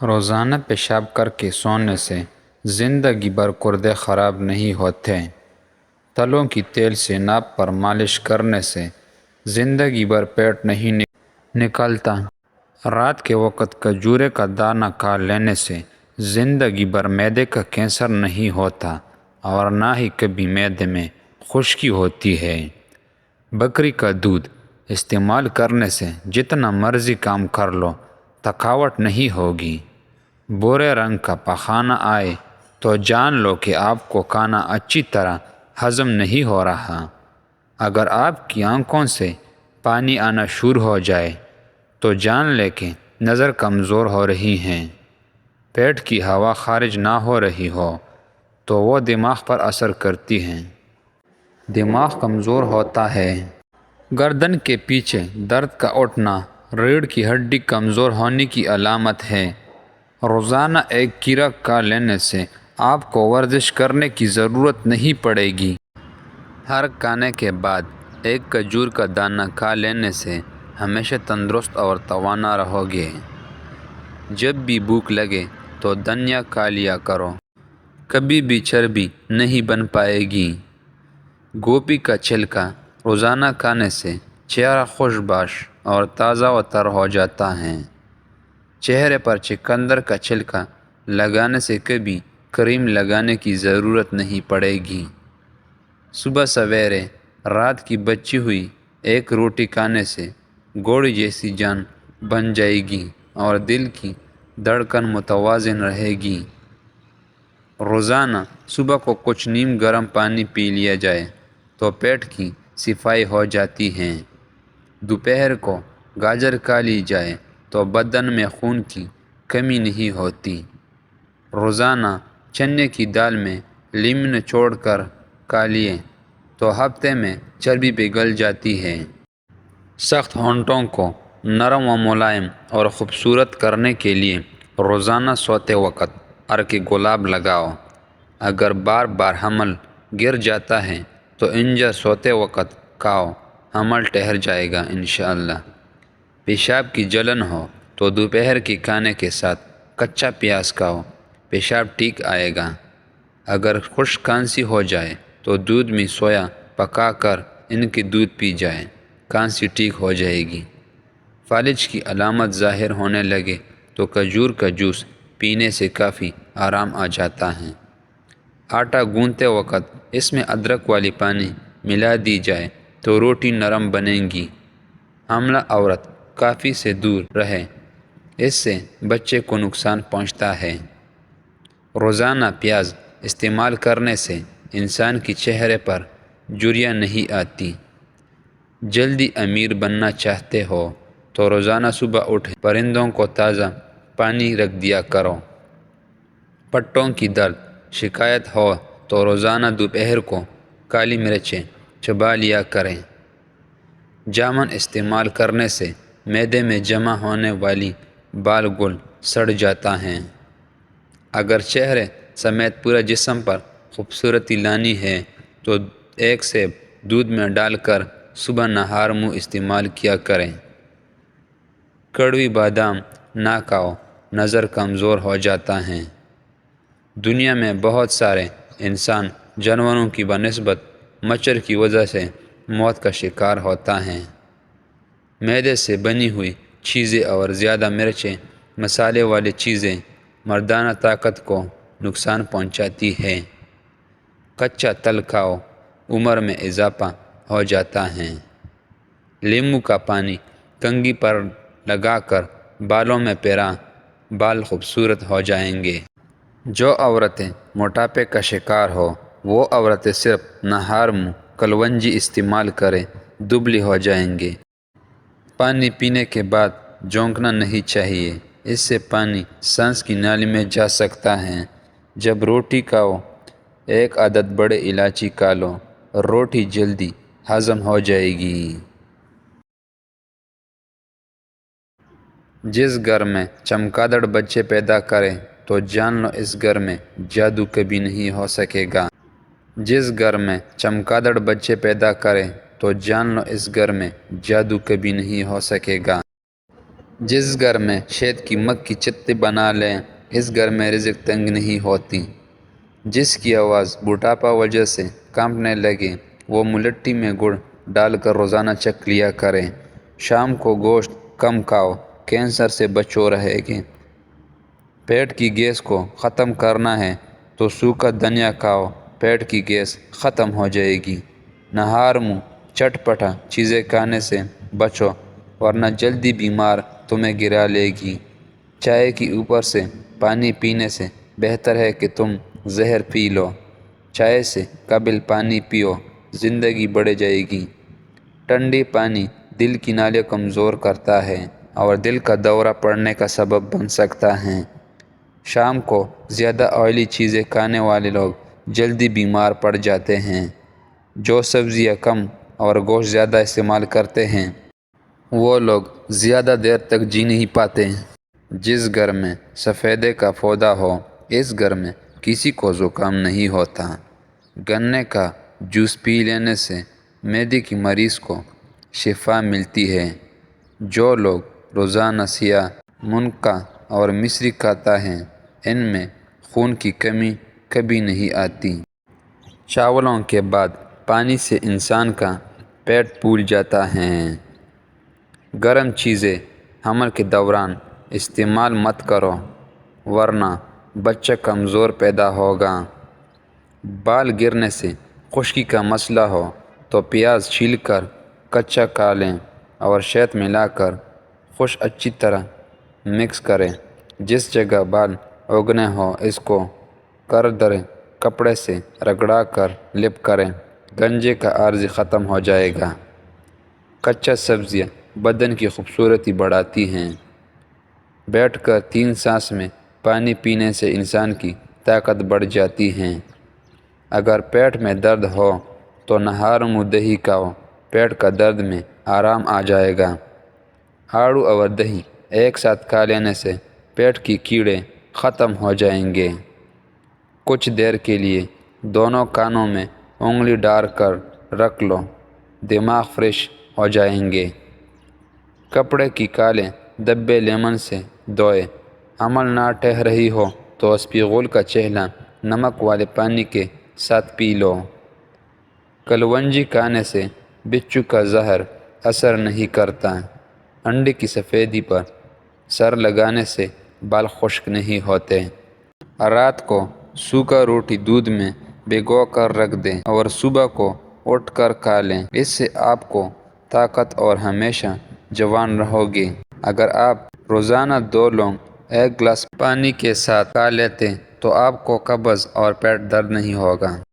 روزانہ پیشاب کر کے سونے سے زندگی بھر گردے خراب نہیں ہوتے۔ تلوں کی تیل سے ناپ پر مالش کرنے سے زندگی بھر پیٹ نہیں نکلتا۔ رات کے وقت کھجورے کا دانہ کھا لینے سے زندگی بھر معدے کا کینسر نہیں ہوتا اور نہ ہی کبھی معدے میں خشکی ہوتی ہے۔ بکری کا دودھ استعمال کرنے سے جتنا مرضی کام کر لو تھکاوٹ نہیں ہوگی۔ بھورے رنگ کا پخانہ آئے تو جان لو کہ آپ کو کھانا اچھی طرح ہضم نہیں ہو رہا۔ اگر آپ کی آنکھوں سے پانی آنا شروع ہو جائے تو جان لے کہ نظر کمزور ہو رہی ہے۔ پیٹ کی ہوا خارج نہ ہو رہی ہو تو وہ دماغ پر اثر کرتی ہے۔ دماغ کمزور ہوتا ہے۔ گردن کے پیچھے درد کا اٹھنا ریڑھ کی ہڈی کمزور ہونے کی علامت ہے۔ روزانہ ایک کیڑا کھا لینے سے آپ کو ورزش کرنے کی ضرورت نہیں پڑے گی۔ ہر کھانے کے بعد ایک کھجور کا دانہ کھا لینے سے ہمیشہ تندرست اور توانا رہو گے۔ جب بھی بھوک لگے تو دھنیا کھا لیا کرو، کبھی بھی چربی نہیں بن پائے گی۔ گوبھی کا چھلکا روزانہ کھانے سے چہرہ خوش باش اور تازہ و تر ہو جاتا ہے۔ چہرے پر چقندر کا چھلکا لگانے سے کبھی کریم لگانے کی ضرورت نہیں پڑے گی۔ صبح سویرے رات کی بچی ہوئی ایک روٹی کھانے سے گھوڑے جیسی جان بن جائے گی اور دل کی دھڑکن متوازن رہے گی۔ روزانہ صبح کو کچھ نیم گرم پانی پی لیا جائے تو پیٹ کی صفائی ہو جاتی ہے۔ دوپہر کو گاجر کھا لی جائے تو بدن میں خون کی کمی نہیں ہوتی۔ روزانہ چنے کی دال میں لیمن نچوڑ کر کھا لیے تو ہفتے میں چربی پگھل جاتی ہے۔ سخت ہونٹوں کو نرم و ملائم اور خوبصورت کرنے کے لیے روزانہ سوتے وقت عرق گلاب لگاؤ۔ اگر بار بار حمل گر جاتا ہے تو انجیر سوتے وقت کھاؤ، حمل ٹھہر جائے گا انشاءاللہ۔ پیشاب کی جلن ہو تو دوپہر کے کھانے کے ساتھ کچا پیاز کھاؤ، پیشاب ٹھیک آئے گا۔ اگر خشک کھانسی ہو جائے تو دودھ میں سویا پکا کر ان کے دودھ پی جائے، کھانسی ٹھیک ہو جائے گی۔ فالج کی علامت ظاہر ہونے لگے تو کھجور کا جوس پینے سے کافی آرام آ جاتا ہے۔ آٹا گوندھتے وقت اس میں ادرک والی پانی ملا دی جائے تو روٹی نرم بنے گی۔ حاملہ عورت کافی سے دور رہے، اس سے بچے کو نقصان پہنچتا ہے۔ روزانہ پیاز استعمال کرنے سے انسان کے چہرے پر جھریاں نہیں آتی۔ جلدی امیر بننا چاہتے ہو تو روزانہ صبح اٹھ پرندوں کو تازہ پانی رکھ دیا کرو۔ پٹوں کی درد شکایت ہو تو روزانہ دوپہر کو کالی مرچیں چبا لیا کریں۔ جامن استعمال کرنے سے معدے میں جمع ہونے والی بال گل سڑ جاتا ہے۔ اگر چہرے سمیت پورے جسم پر خوبصورتی لانی ہے تو ایک سیب دودھ میں ڈال کر صبح نہار منہ استعمال کیا کریں۔ کڑوی بادام نہ کھاؤ، نظر کمزور ہو جاتا ہے۔ دنیا میں بہت سارے انسان جانوروں کی بنسبت مچھر کی وجہ سے موت کا شکار ہوتا ہے۔ معدے سے بنی ہوئی چیزیں اور زیادہ مرچیں مسالے والی چیزیں مردانہ طاقت کو نقصان پہنچاتی ہے۔ کچا تل کھاؤ، عمر میں اضافہ ہو جاتا ہے۔ لیموں کا پانی کنگھی پر لگا کر بالوں میں پھیرا، بال خوبصورت ہو جائیں گے۔ جو عورتیں موٹاپے کا شکار ہو وہ عورتیں صرف نہار منہ کلونجی استعمال کریں، دبلی ہو جائیں گے۔ پانی پینے کے بعد جھونکنا نہیں چاہیے، اس سے پانی سانس کی نالی میں جا سکتا ہے۔ جب روٹی کھاؤ ایک عدد بڑے الائچی کھا لو، روٹی جلدی ہضم ہو جائے گی۔ جس گھر میں چمگادڑ بچے پیدا کریں تو جان لو اس گھر میں جادو کبھی نہیں ہو سکے گا۔ جس گھر میں چمگادڑ بچے پیدا کریں تو جان لو اس گھر میں جادو کبھی نہیں ہو سکے گا۔ جس گھر میں شہد کی مکھ کی چتی بنا لیں اس گھر میں رزق تنگ نہیں ہوتی۔ جس کی آواز بڑھاپا وجہ سے کانپنے لگے وہ ملٹی میں گڑ ڈال کر روزانہ چکھ لیا کریں۔ شام کو گوشت کم کھاؤ، کینسر سے بچو رہے گے۔ پیٹ کی گیس کو ختم کرنا ہے تو سوکھا دھنیا کھاؤ، پیٹ کی گیس ختم ہو جائے گی۔ نہار منہ چٹ پٹا چیزیں کھانے سے بچو ورنہ جلدی بیمار تمہیں گرا لے گی۔ چائے کی اوپر سے پانی پینے سے بہتر ہے کہ تم زہر پی لو۔ چائے سے قبل پانی پیو، زندگی بڑھ جائے گی۔ ٹھنڈی پانی دل کی نالیاں کمزور کرتا ہے اور دل کا دورہ پڑنے کا سبب بن سکتا ہے۔ شام کو زیادہ آئلی چیزیں کھانے والے لوگ جلدی بیمار پڑ جاتے ہیں۔ جو سبزیاں کم اور گوشت زیادہ استعمال کرتے ہیں وہ لوگ زیادہ دیر تک جی نہیں پاتے۔ جس گھر میں سفیدے کا پودا ہو اس گھر میں کسی کو زکام نہیں ہوتا۔ گنے کا جوس پی لینے سے معدے کی مریض کو شفا ملتی ہے۔ جو لوگ روزانہ سیاہ منقع اور مصری کھاتا ہے ان میں خون کی کمی کبھی نہیں آتی۔ چاولوں کے بعد پانی سے انسان کا پیٹ پھول جاتا ہے۔ گرم چیزیں حمل کے دوران استعمال مت کرو ورنہ بچہ کمزور پیدا ہوگا۔ بال گرنے سے خشکی کا مسئلہ ہو تو پیاز چھیل کر کچا کھا لیں اور شہد ملا کر خشک اچھی طرح مکس کریں۔ جس جگہ بال اگنے ہو اس کو کردر کپڑے سے رگڑا کر لپ کریں، گنجے کا عارض ختم ہو جائے گا۔ کچا سبزیاں بدن کی خوبصورتی بڑھاتی ہیں۔ بیٹھ کر 3 سانس میں پانی پینے سے انسان کی طاقت بڑھ جاتی ہے۔ اگر پیٹ میں درد ہو تو نہار منہ دہی کھاؤ، پیٹ کا درد میں آرام آ جائے گا۔ آڑو اور دہی ایک ساتھ کھا لینے سے پیٹ کی کیڑے ختم ہو جائیں گے۔ کچھ دیر کے لیے دونوں کانوں میں انگلی ڈال کر رکھ لو، دماغ فریش ہو جائیں گے۔ کپڑے کی کالے دھبے لیمن سے دھوئے۔ حمل نہ ٹھہر رہی ہو تو اسپغول کا چہلہ نمک والے پانی کے ساتھ پی لو۔ کلونجی کھانے سے بچھو کا زہر اثر نہیں کرتا۔ انڈے کی سفیدی پر سر لگانے سے بال خشک نہیں ہوتے۔ رات کو سوکھا روٹی دودھ میں بھگو کر رکھ دیں اور صبح کو اٹھ کر کھا لیں، اس سے آپ کو طاقت اور ہمیشہ جوان رہو گے۔ اگر آپ روزانہ 2 لونگ 1 گلاس پانی کے ساتھ کھا لیتے تو آپ کو قبض اور پیٹ درد نہیں ہوگا۔